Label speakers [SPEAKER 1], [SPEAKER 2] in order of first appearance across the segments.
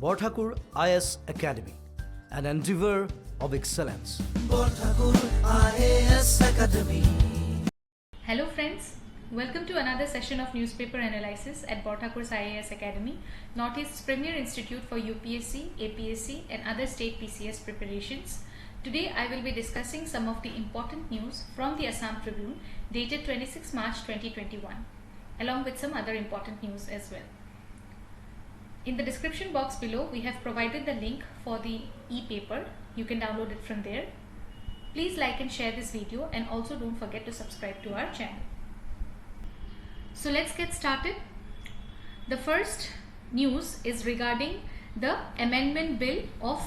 [SPEAKER 1] Borthakur IAS Academy, an endeavor of excellence.
[SPEAKER 2] Borthakur IAS Academy.
[SPEAKER 3] Hello friends, welcome to another session of newspaper analysis at Borthakur's IAS Academy, Northeast's premier institute for UPSC, APSC and other state PCS preparations. Today I will be discussing some of the important news from the Assam Tribune dated 26 March 2021, along with some other important news as well. In the description box below, we have provided the link for the e-paper. You can download it from there. Please like and share this video, and also don't forget to subscribe to our channel. So let's get started. The first news is regarding the amendment bill of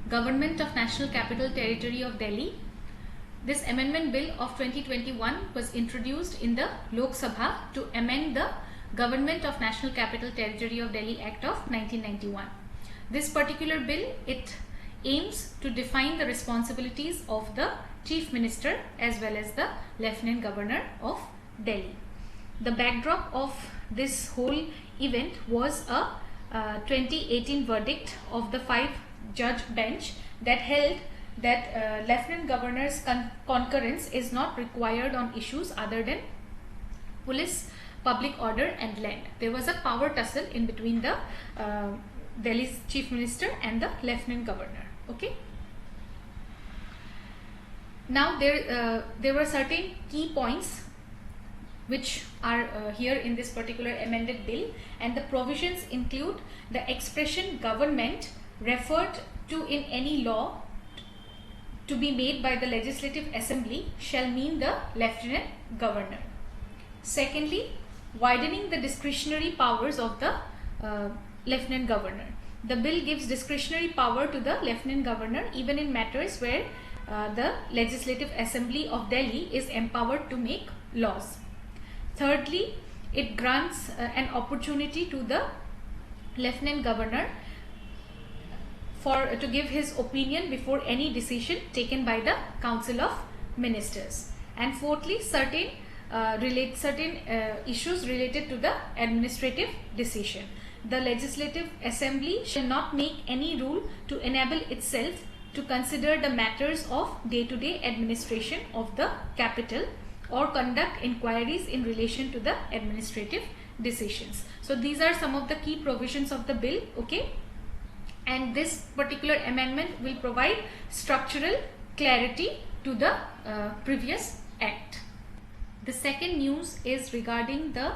[SPEAKER 3] Government of National Capital Territory of Delhi. This amendment bill of 2021 was introduced in the Lok Sabha to amend the Government of National Capital Territory of Delhi Act of 1991. This particular bill, it aims to define the responsibilities of the Chief Minister as well as the Lieutenant Governor of Delhi. The backdrop of this whole event was a 2018 verdict of the 5-judge bench that held that Lieutenant Governor's concurrence is not required on issues other than police, public order and land. There was a power tussle in between the Delhi's Chief Minister and the Lieutenant Governor. Okay. Now there were certain key points which are here in this particular amended bill, and the provisions include the expression government referred to in any law to be made by the Legislative Assembly shall mean the Lieutenant Governor. Secondly, widening the discretionary powers of the Lieutenant Governor. The bill gives discretionary power to the Lieutenant Governor even in matters where the Legislative Assembly of Delhi is empowered to make laws. Thirdly, it grants an opportunity to the Lieutenant Governor to give his opinion before any decision taken by the Council of Ministers. And fourthly, certain issues related to the administrative decision. The Legislative Assembly shall not make any rule to enable itself to consider the matters of day-to-day administration of the capital or conduct inquiries in relation to the administrative decisions. So these are some of the key provisions of the bill, okay? And this particular amendment will provide structural clarity to the previous act. The second news is regarding the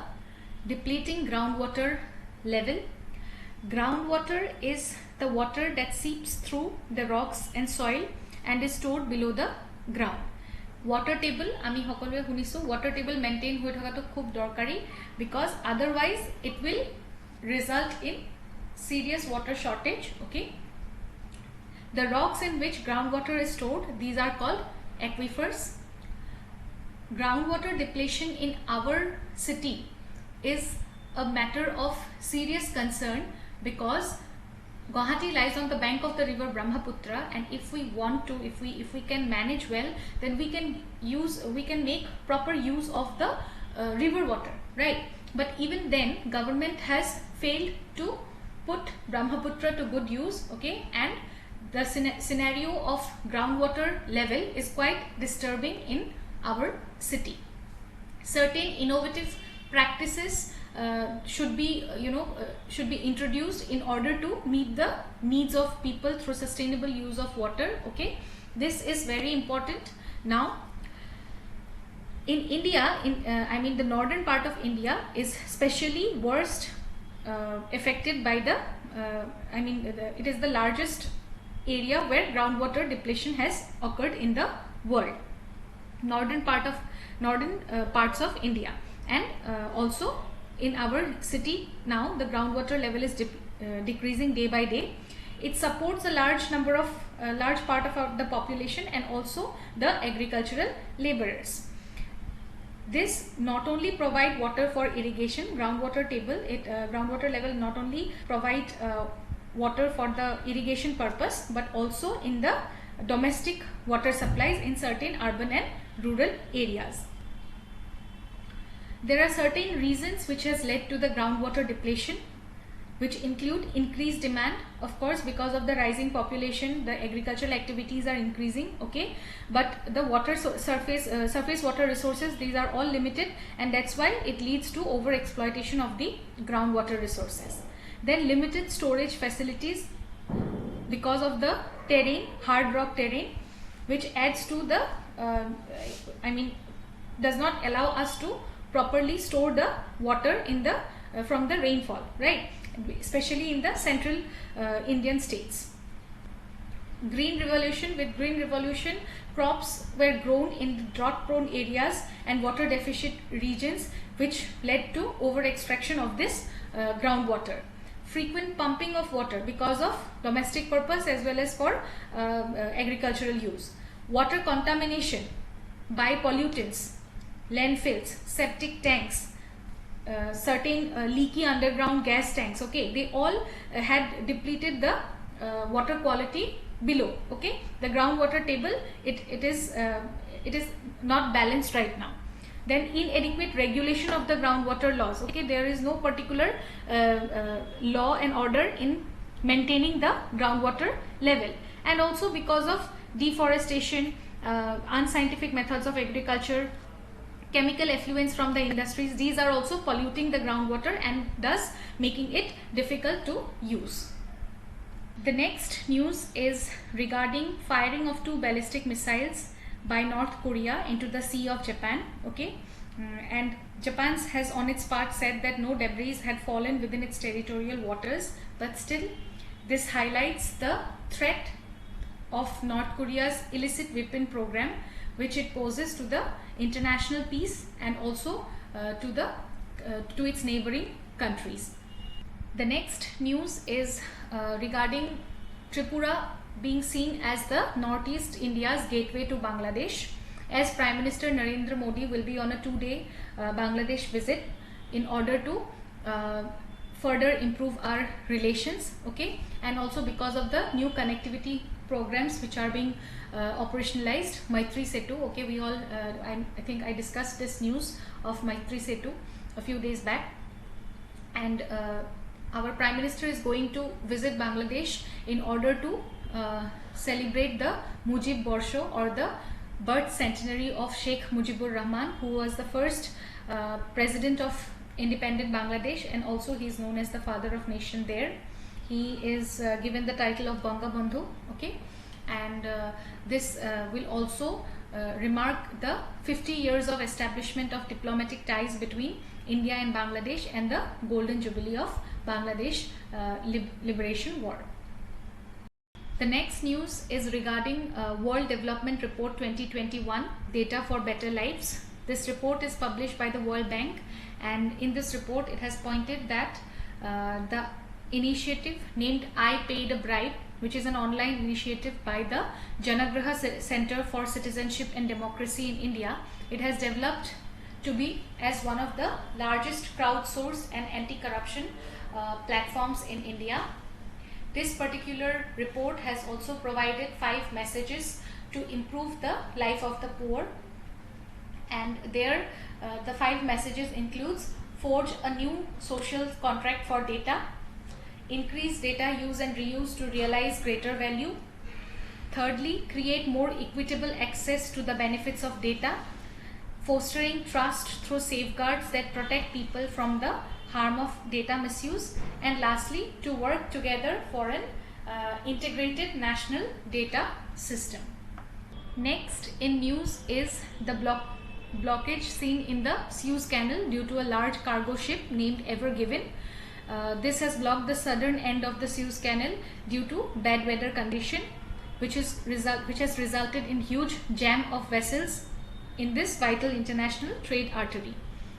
[SPEAKER 3] depleting groundwater level. Groundwater is the water that seeps through the rocks and soil and is stored below the ground. Water table, ami hokolwe hunisu, water table maintain hoi thakato khub dorkari, because otherwise it will result in serious water shortage. Okay. The rocks in which groundwater is stored, these are called aquifers. Groundwater depletion in our city is a matter of serious concern because Guwahati lies on the bank of the river Brahmaputra, and if we want to, if we can manage well, then we can make proper use of the river water, right? But even then, government has failed to put Brahmaputra to good use, okay? And the scenario of groundwater level is quite disturbing in our city. Certain innovative practices should be introduced in order to meet the needs of people through sustainable use of water. Okay, this is very important. Now, in India, the northern part of India is especially worst affected by the. It is the largest area where groundwater depletion has occurred in the world. Northern parts of India, and also in our city now the groundwater level is decreasing day by day. It supports a large part of the population and also the agricultural laborers. This not only provide water for irrigation, groundwater level not only provide water for the irrigation purpose, but also in the domestic water supplies in certain urban and rural areas. There are certain reasons which has led to the groundwater depletion. which include increased demand, of course, because of the rising population, the agricultural activities are increasing, okay, but the surface water resources, these are all limited, and that's why it leads to over exploitation of the groundwater resources. Then limited storage facilities because of the terrain, hard rock terrain, which adds to the does not allow us to properly store the water in the from the rainfall, right, especially in the central Indian states. Green revolution. With green revolution, crops were grown in drought prone areas and water deficit regions, which led to over extraction of this groundwater. Frequent pumping of water because of domestic purpose as well as for agricultural use. Water contamination by pollutants, landfills, septic tanks, certain leaky underground gas tanks, okay, they all had depleted the water quality below, okay. The groundwater table, it is not balanced right now. Then inadequate regulation of the groundwater laws, okay, there is no particular law and order in maintaining the groundwater level. And also because of deforestation, unscientific methods of agriculture, chemical effluents from the industries, these are also polluting the groundwater and thus making it difficult to use. The next news is regarding firing of 2 ballistic missiles by North Korea into the Sea of Japan, okay, and Japan has on its part said that no debris had fallen within its territorial waters, but still this highlights the threat of North Korea's illicit weapon program, which it poses to the international peace and also to its neighboring countries. The next news is regarding Tripura being seen as the Northeast India's gateway to Bangladesh, as Prime Minister Narendra Modi will be on a 2-day Bangladesh visit in order to further improve our relations, okay, and also because of the new connectivity programs which are being operationalized, Maitri Setu, okay, we all I think I discussed this news of Maitri Setu a few days back, and our Prime Minister is going to visit Bangladesh in order to celebrate the Mujib Borsho, or the birth centenary of Sheikh Mujibur Rahman, who was the first president of independent Bangladesh, and also he is known as the father of nation there. He is given the title of Banga Bandhu, okay, and this will also remark the 50 years of establishment of diplomatic ties between India and Bangladesh and the golden jubilee of Bangladesh Liberation War. The next news is regarding World Development Report 2021, Data for Better Lives. This report is published by the World Bank, and in this report it has pointed that the initiative named I Paid a Bribe, which is an online initiative by the Janagraha Center for Citizenship and Democracy in India, it has developed to be as one of the largest crowdsourced and anti-corruption platforms in India. This particular report has also provided 5 messages to improve the life of the poor, and there the 5 messages includes: forge a new social contract for data, increase data use and reuse to realize greater value. Thirdly, create more equitable access to the benefits of data, fostering trust through safeguards that protect people from the harm of data misuse. And lastly, to work together for an integrated national data system. Next in news is the blockage seen in the Suez Canal due to a large cargo ship named Ever Given. This has blocked the southern end of the Suez Canal due to bad weather condition, which has resulted in huge jam of vessels in this vital international trade artery.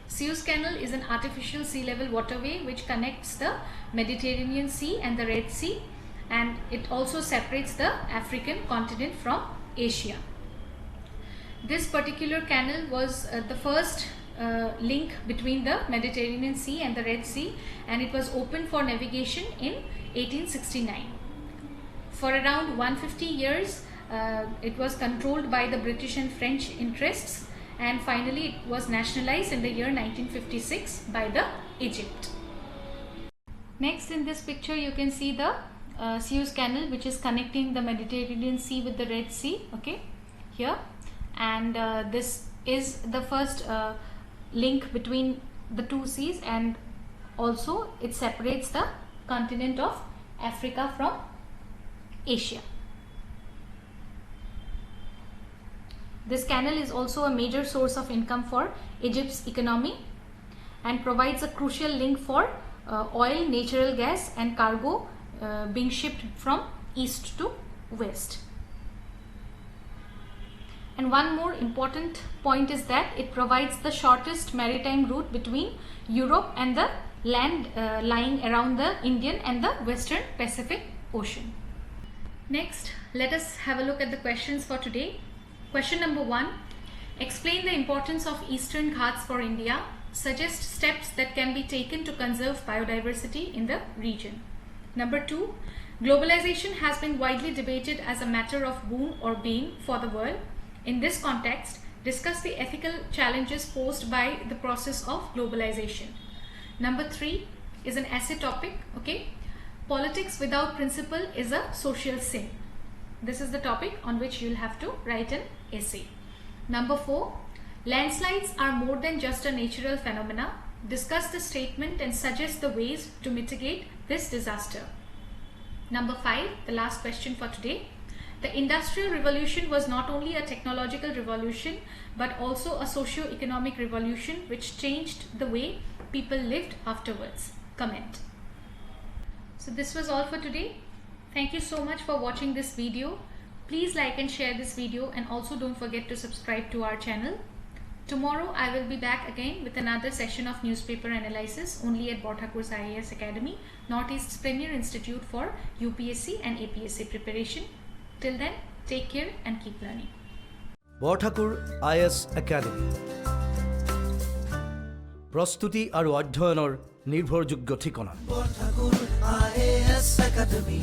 [SPEAKER 3] Suez Canal is an artificial sea level waterway which connects the Mediterranean Sea and the Red Sea, and it also separates the African continent from Asia. This particular canal was the first link between the Mediterranean Sea and the Red Sea, and it was opened for navigation in 1869. For around 150 years it was controlled by the British and French interests, and finally it was nationalized in the year 1956 by the Egypt. Next, in this picture, you can see the Suez Canal, which is connecting the Mediterranean Sea with the Red Sea. Okay, here, and this is the first link between the two seas, and also it separates the continent of Africa from Asia. This canal is also a major source of income for Egypt's economy and provides a crucial link for oil, natural gas and cargo being shipped from east to west. And one more important point is that it provides the shortest maritime route between Europe and the land lying around the Indian and the Western Pacific Ocean. Next, let us have a look at the questions for today. Question number 1. Explain the importance of Eastern Ghats for India. Suggest steps that can be taken to conserve biodiversity in the region. Number 2. Globalization has been widely debated as a matter of boon or bane for the world. In this context, discuss the ethical challenges posed by the process of globalization. Number 3 is an essay topic. Okay, politics without principle is a social sin. This is the topic on which you'll have to write an essay. Number 4, landslides are more than just a natural phenomena. Discuss the statement and suggest the ways to mitigate this disaster. Number 5, the last question for today. The Industrial Revolution was not only a technological revolution but also a socio-economic revolution which changed the way people lived afterwards. Comment. So this was all for today. Thank you so much for watching this video. Please like and share this video, and also don't forget to subscribe to our channel. Tomorrow I will be back again with another session of newspaper analysis only at Borthakur's IAS Academy, Northeast's premier institute for UPSC and APSC preparation. Till then, take care and keep learning.
[SPEAKER 1] Borthakur IAS academy প্ৰস্তুতি আৰু অধ্যয়নৰ নিৰ্ভৰযোগ্য ঠিকনা
[SPEAKER 2] Borthakur IAS Academy